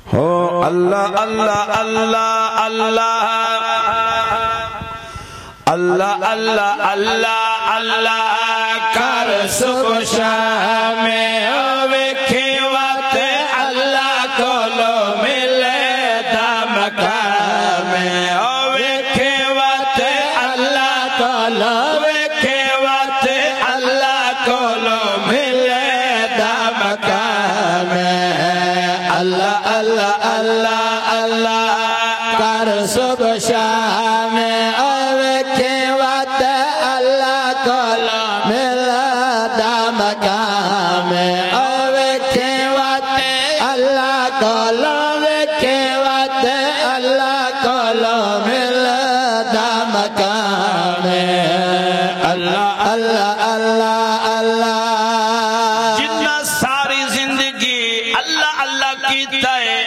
ہو اللہ اللہ اللہ اللہ اللہ اللہ اللہ اللہ کر صبح شام ویکھے وقت اللہ کولو ملے دا مقام ویکھے وقت اللہ کولو ویکھے وقت اللہ کولو ملے دا مقام اللہ اللہ اللہ اللہ کر صبح شام ویکھے وقت اللہ کولو ملے دا مقام ویکھے وقت اللہ کولو ویکھے وقت اللہ کولو ملے دا مقام اللہ اللہ اللہ اللہ جتنا ساری زندگی اللہ اللہ کیتا ہے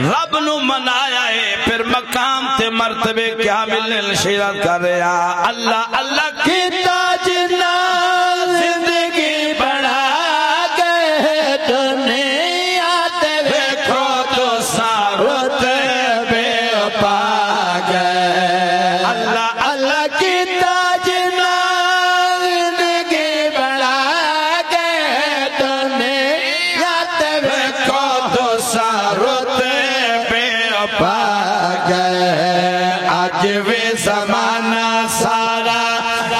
رب نو منایا ہے پھر مقام تے مرتبے کیا ملنے شیرات کر رہا اللہ اللہ کیتا جتنا زندگی بڑھا گئے دنیا تے دیکھو تو سارت بے پا گئے اللہ اللہ کیتا جتنا زندگی بڑھا گئے دنیا تے دیکھو تو سارت بے پا گئے آج بھی زمانہ سارا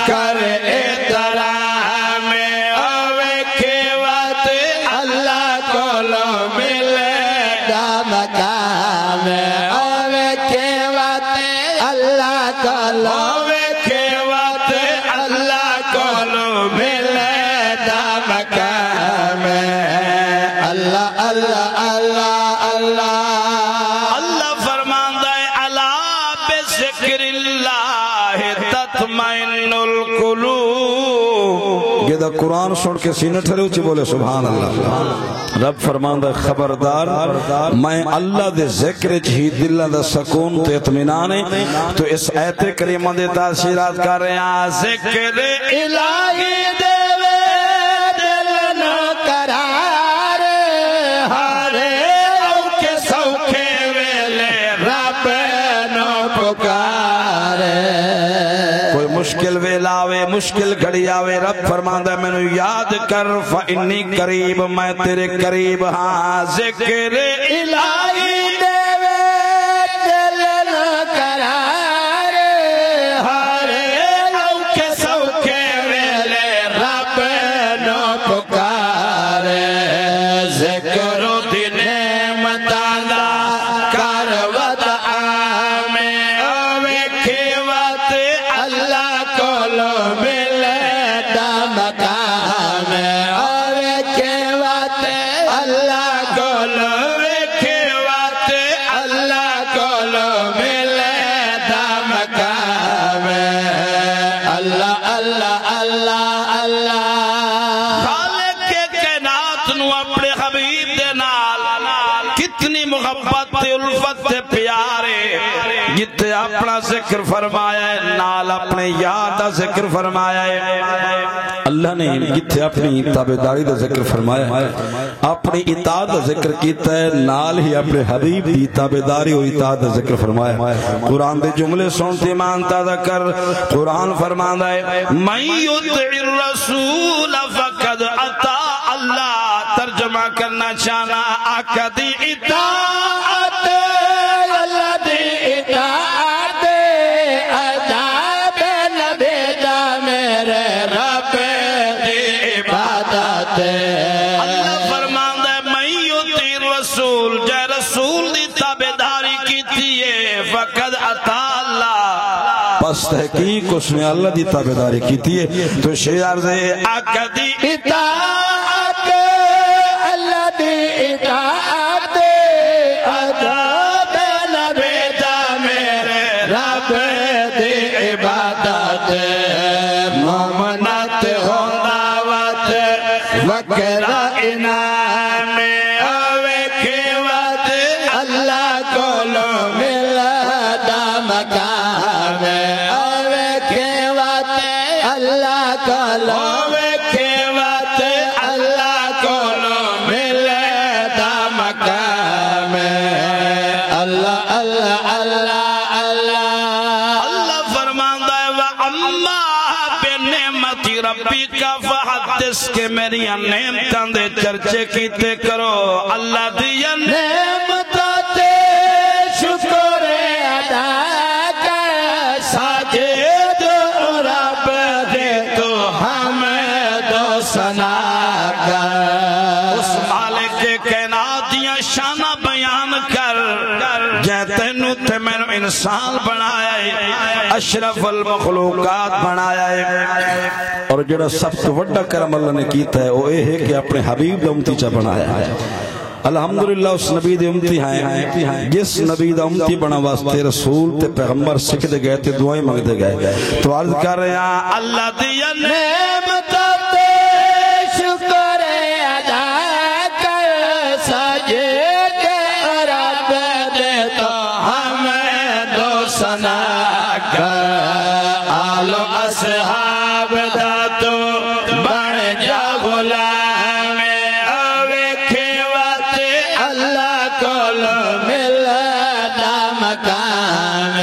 کر احترام ویکھے وقت اللہ کولو ملے دا مقام ویکھے وقت اللہ کولو ویکھے وقت اللہ کولو ملے دا مقام اللہ اللہ اللہ اللہ اللہ فرماندا ہے الا بذکر اللہ تطمئن القلوب یہ دا قرآن سن کے سینے ٹھرے اچھی بولے سبحان اللہ رب فرماندا ہے خبردار میں اللہ دے ذکر ہی دلہ دا سکون تے اطمینان ہے تو اس آیت کریمہ دے تاثیرات کر رہے ہیں ذکر الہی دے دل نو قرار ہارے اوکے سوکھے ویلے رب نو پکارے کوئی مشکل ویلا آوے مشکل گھڑی آوے رب فرماندا ہے میں نو یاد کر فإنی قریب میں تیرے قریب ہاں ذکر الہی دے دل نو قرار ہارے اوکے سوکھے ویلے رب نو پکارے ذکر دی نعمتاں دا کر ودعا میں ویکھے وقت اللہ کولو ملے دا مقام ویکھے وقت اللہ کولو ویکھے وقت اللہ کولو ملے دا مقام اللہ اللہ اللہ اللہ خالق کے کائنات نو اپنے حبیب دے نال کتنی محبت تے الفت تے پیارے جتے اپنا ذکر فرمایا ہے نال اپنے یاد دا ذکر فرمایا ہے اللہ نے جتے اپنی تابعداری دا ذکر فرمایا ہے اپنی اطاعت دا ذکر کیتا ہے نال ہی اپنے حبیب دی تابعداری و اطاعت دا ذکر فرمایا ہے قرآن دے جملے سنتے مانتا ذکر قرآن فرماندا ہے من یطع الرسول فقد اطاع اللہ ترجمہ کرنا چاہنا آقا دی اطاعت اللہ دی اطاعت عذاب نبی دا میرے رب دی عبادت اللہ فرماندا ہے من یطع الرسول جے رسول دی تابعداری کیتی ہے فقد اطاع اللہ پس تحقیق اس نے اللہ دی تابعداری کیتی ہے تو شیع عرض ہے آقا دی اطاعت اللہ دی اطاعت عذاب نبی دا میرے رب دی عبادت مومنات ہوندا وقت وکرا انعام ویکھے وقت اللہ کولو ملا دا مقام ویکھے وقت اللہ کولو ویکھے وقت ربی کا فحدث کے میری نعمتاں دے چرچے کیتے کرو اللہ دیا نعمتاں تے شکر ادا کر ساجد رب دے تو حمد و ثنا کر اس مالک کائنات دیاں شانہ بیان کر جے تینوں تے میں انسان بنایا ہے اشرف المخلوقات بنایا ہے اور جڑا سب تو بڑا کرم اللہ نے کیتا ہے وہ یہ ہے کہ اپنے حبیب دا امتی چا بنایا ہے الحمدللہ اس نبی دے امتی ہیں جس نبی دا امتی بنا واسطے رسول تے پیغمبر سکھتے گئے تے دعائیں مانگتے گئے تو عرض کر رہے ہیں اللہ دیا نعمتاں تے شکر ادا کر ساجد رب دے تو حمد و ثنا کر آل و اصحاب دا تو بن جا غلام ویکھے وقت اللہ کول ملدا مقام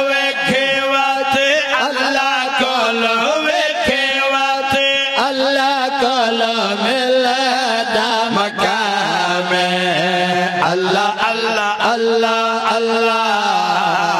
ویکھے وقت اللہ کول ویکھے وقت اللہ کول ملدا مقام اللہ اللہ اللہ اللہ